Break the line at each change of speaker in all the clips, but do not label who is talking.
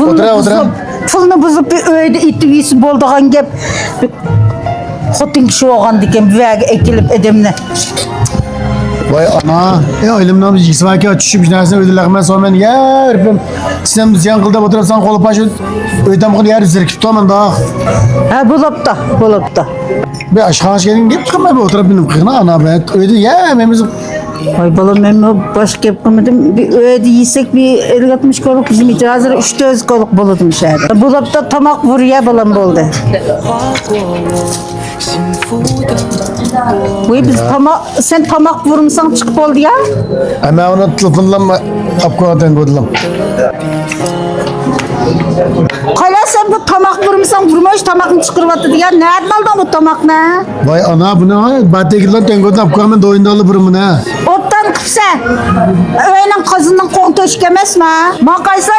Otura.
Pulunu buzup bir öyde itibisi bolduğan gep. Xotin kişi olğan diken bir vəgi ekilip edemine.
Vay ana. Elimden bir jisvaki açışıp nersin ödüləkmən sonra ben yerpim. Sen ziyan kılda oturursan kolu başı öydem bunu yer üzeri tutamam da.
Ha bulup da.
Bir aşağı gelin gep kama bir oturup benim kıyına ana be. Öyde yememiz.
Ay balam ben başka yapamadım. Bir öyde yesek bir 50-60 koluk bizim için hazır 3-4 koluk buludum şehirde. Bulup da tamak vuruya balam buldu. Biz sen tamak vurmuşsan çıkıp oldu ya.
Ama onu telefonla apkoradan koydum.
Kala sen bu tamak vurmuşsan vurmuş tamakını çıkırıvattı ya. Nereden aldın bu tamak ne?
Vay ana bu ne? Batıkiler tengodan apkoradan doyunda alıp bunu ne?
Ottan kıpsa. Öylenin kazından kontu öşkemez mi? Makaysa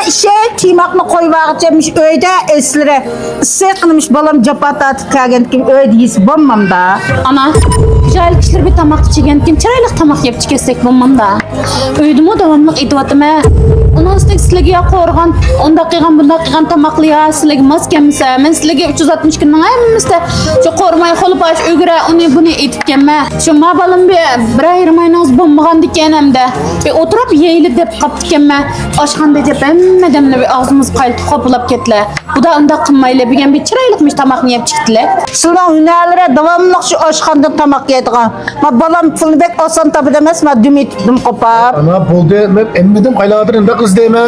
timakını koyuvağı çekmiş öyde eslere. Sıkılmış balam capata tıkagen kim öyde yiyisi bombam da.
Ana, güzel kişiler bir tamak çeken kim çıraylık tamak yapıp çıkesek bombam da. Öydümü devamlık idivatım he. Onun üstteki silegi ya korgan, 10 dakikan bunda dakikan tamaklı ya silegi maskemse. Ben silegi 360 günden ayımımızda. Şu korumayı kolu baş ögüre onu bunu itip gelme. Şu mabalım bir ayırmayın az bombagan dikenem de. Bir oturup yeğili dep kaptı gelme. Aşkan decep emmedemle bir ağzımız kayıtı kopulap ketle. Bu da onda kımmayla bir gen bir çıraylıkmış tamak yiyip çıktılar.
Sılan hünerlere devamlık şu aşkandan tamak yediğin. Ma balam pulunu bek olsan tabi demez ma dümit tuttum kopar.
Ana poldu emmedim kayladırın da kız deyme.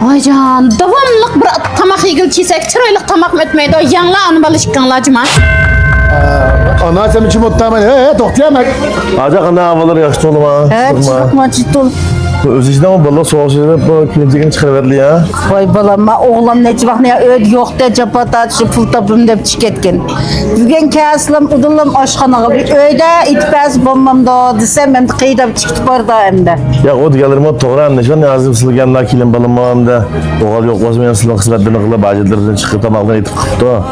Ay can, devamlık bir tamak yiyip çiysek çıraylık tamak mı etmeydi o yanla anı balışıkkanlacıma.
Ana sen için mutlu hemen doktoyamak.
Acak ana havaları yaşlı oğlum ha.
Evet çıkma ciddi ol.
Özücüden ama balla soğuk şeyler bu kilimcekini çıkarıverdi ya.
Vay balam ma oğlan ne civak ne öd yok de capata şu pul tapım dep çıketken. Bugün kâslam udulum aşkanağı bir öyde itpez bombam da desem hem de kıyıda çıktı barda hem de.
Ya o diyelim o doğru anlaşılan yazım sılganlar kilim balım da. Oğal yok vazmeyen sıla kısmetlerini kıla bacılarından çıkıp tamaktan itip tuttu.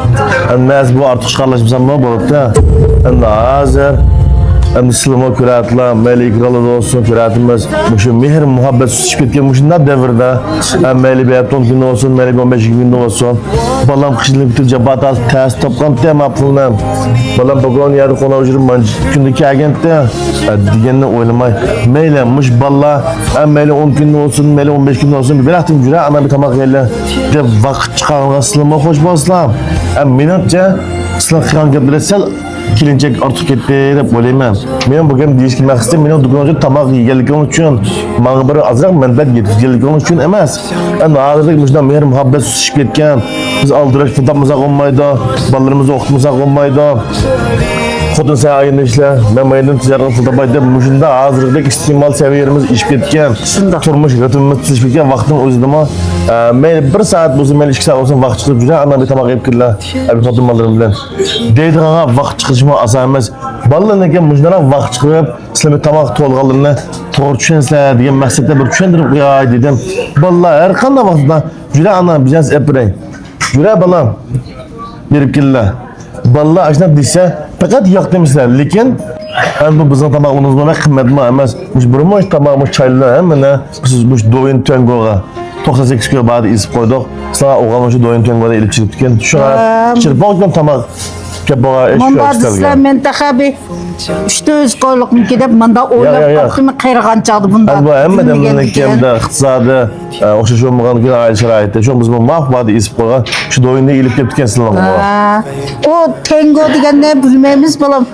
Emmez bu artık çıkarlaşmışsam mı bolup da. Emme hazır. Hem Müslüman küratla, Melih kralı da olsun küratımız. Şu mihir muhabbet süsüp etken ne devirde. Hem Melih bir 10 gün olsun, Melih 15 gün olsun. Balam kışını bitince batas ters toplam tema pulunam. Balam bakalım yerde konu ucurum ben kündeki agentte. Diyenle oylamay. Melih muş balla. Hem Melih 10 gün olsun, Melih 15 gün olsun. Bir bıraktım cüre ama bir tamak yerle. De vakit çıkan Müslüman hoş baslam. Hem minatça Sıla kıran gebresel kilinecek artık etti de böyleyim. Benim bugün değiştirmek istedim. Benim dükkanımda tamak yiyelim için, mağbara azrak menbet yiyelim için emez. Yani ağırlık müjdan meğer muhabbet süsüp etken, biz aldıraç fıdamıza konmaydı, ballarımızı okutumuza konmaydı. Kodun sen ayında işle, ben mayının ticaretini fıdabaydı. Müjdan ağırlık istimal seviyemiz iş etken, turmuş üretimimiz süsüp etken vaktin özlemi. Bir saat bozum, 2 saat olsun vakit çıkıp güzel, ana bir tamak yiyip kirler, bir kodun mallarım bilen. Deydi ağa vakit çıkışma asamız. Ballarına ki müjdana vakit çıkıp, İslami tamak tolgalarını doğru düşünsene diye meslekte bir düşündürüp ya dedim. Ballar her kanda vaktida güzel ana bizans epirey. Güzel balam, yerip kirler. Ballar aşına dişe fakat yak demişler. Lekin bu bizim tamak unutmamak kıymetli emez. Burmuş tamamı çaylılar hemen ne? Biz doyun tengoğa. 98 kilo bağda izip koyduk. Sana oğlan şu doyun tengoğda elip çıkıp diken. Şu an çırpaktan tamak. Kepağa eşya
Manda
isterken.
dizler mentehabi 300 koyluk mu gidip manda oylap kalkımı kayırgan çağdı bunda.
Bu emmeden memlekemde, iktisadi, oşuş olmayan ki aile şerayette. Şu bizim mahvada izip koygan. Şu doyunda elip gelip diken sılama.
O tengo diyen ne bilmemiz balam.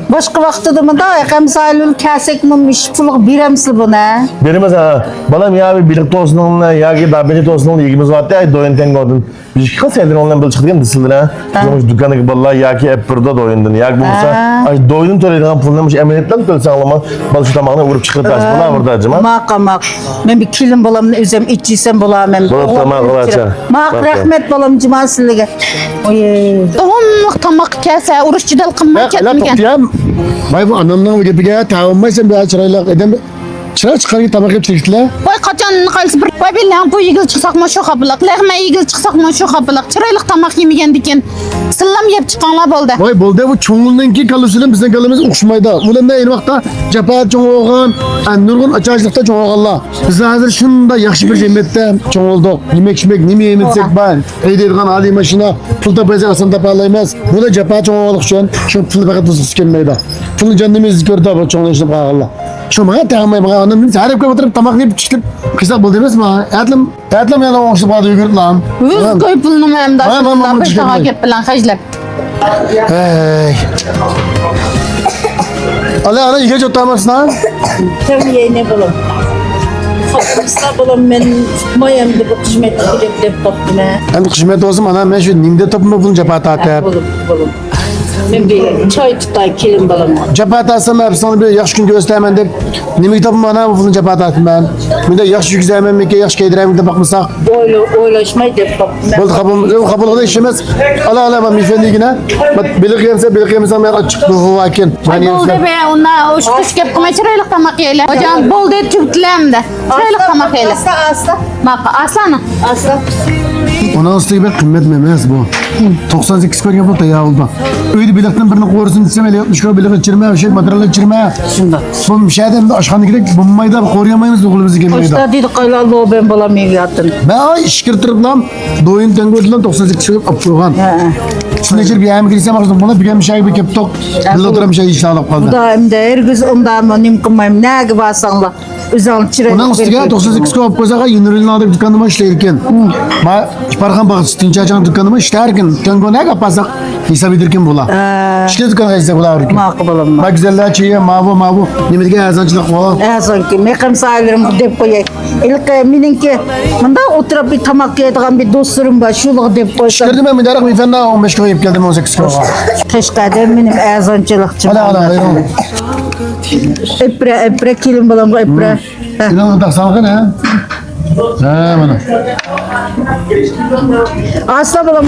Başka vakti de mi da yakam sayılır kesek mi iş puluk biremsi bu ne?
Benim ha, balam ya bir birlikte olsun onunla, ya ki daha beni olsun onunla ilgimiz var ya doyun tengo'dun. Biz kaç senedir onunla böyle çıktık disildir ha. Biz dükkandaki balığa ya ki hep burada doyundun. Ya ki bulsa, doyunun töreyden pulunmuş emniyetten tölsen alama. Balık şu tamamına vurup çıkırdı açı. Buna burada acıma.
Mak. Ben bir kilim balamını üzem içiysem bulamam.
Balık tamak olaca.
Mak rahmet balam cumasılığı.
Devamlık tamak kese, uğraşçıdal kımmak
La
etmegen.
toktiyam. Vay bu anamdan bir gepige tavunmaysan bir açırayla edem. Çıra çıkarken tabak yap çektiler.
Vay kaçan kalsı bir. Vay billahi bu yigil çıksak mı şu kapılak. Lehme yigil çıksak mı şu kapılak. Çıraylık tamak yemegen diken. Sıllam yep çıkanlar boldu.
Vay boldu bu çoğunluğundan ki kalısının bizden kalımız uçmaydı. Ulan da el vakta cepat çoğun olgan, nurgun açıcılıkta çoğun olganlar. Biz hazır şunda yaxşı bir cemiyette çoğun olduk. Yemek şemek nemi yemetsek ben. Eydeydiğen ali maşına pul tapayacak asan tapalayamaz. Bu da cepat çoğun olduk şu an. Şu pul fakat tuzsuz gelmeydi. Pulun canımız gördü bu çoğun işini bağırlar. Şu bana tamam bana annem biz her hafta oturup tamak yiyip çıkıp kısak bol demez mi? Etlim ya da o işte bağlı yürüt lan.
Yüz koy pulunu hem
Tamam,
da. Bir
çıkarım
daha
ben.
git bilen haclap.
Hey. Ana iyi gece oturmasın ha.
Tabii yine bulam. Hakkımızda bulam ben mayamda bu kısmet edip taptım ha.
Hem kısmet olsun ana ben şu nimde topuma bulunca patatı.
Bulam. Ben bir çay tutay kilim bulam.
Cepat alsam hep sana bir yaş gün göstermem de nimik tapım bana bulun cepat atım ben. Bir de yaş güzelmem mekke yaş keydirem de bakmasak.
Oylaşmayı dep taptım.
Bol kapılgıda işlemez. Ala ben mifendigine. Bak bilik yemse ben açık bu vakin. Ben
Boldu
yemse.
be ona o kuş kep kuma çıraylık tamak yeyle. Hocam boldu tüktülem de. Çıraylık tamak yeyle.
Asla.
Maka aslanı.
Asla.
Ona ıslığı bir kıymet memez bu. 98 kör yapıp da ya oldu. Öyle bilekten birini korusun desem öyle yapmış kör bilek içirmeye bir şey materyal içirmeye.
Şunda.
Bu bir şeyden de aşkına gidelim bulmayı da koruyamayız okulumuzu gelmeyi de.
Hoşta dedik kaylalı ben bulam yattın.
Ben ay işkirtirip lan doyun tengoydulan 98 çıkıp apurgan. Şimdi içeri bir yemek girsem başladım buna bir şey bir kep tok. Bir oturam şey işe alıp
Bu
kaldı.
da hem de her gün ondan benim kımayım ne gibi basanla. Üzal çıraylık.
Ondan üstüge 98 kop kozağa yünürülün adı dükkanıma işleyirken. Ma parkan bakıcı tinçacağın dükkanıma işlerken. Tengo ne kapasak hesap edirken bula. İşte dükkanı hesap bula verirken.
Makbulum.
Ma güzeller çiğe mavu. Nimetke yazancılık falan.
Sanki mekan sahillerim dep koyay. İlk mininki bunda oturup bir tamak yediğim bir dostlarım var. Şuluk dep koysam.
Çıkardım ben midarak bir fenda 15 kilo yiyip geldim 18 kilo.
Keşke benim ezancılıkçım.
Hadi.
Epre kilim bulam epre.
İnan da salgın ha. Ha bana.
Asla bulam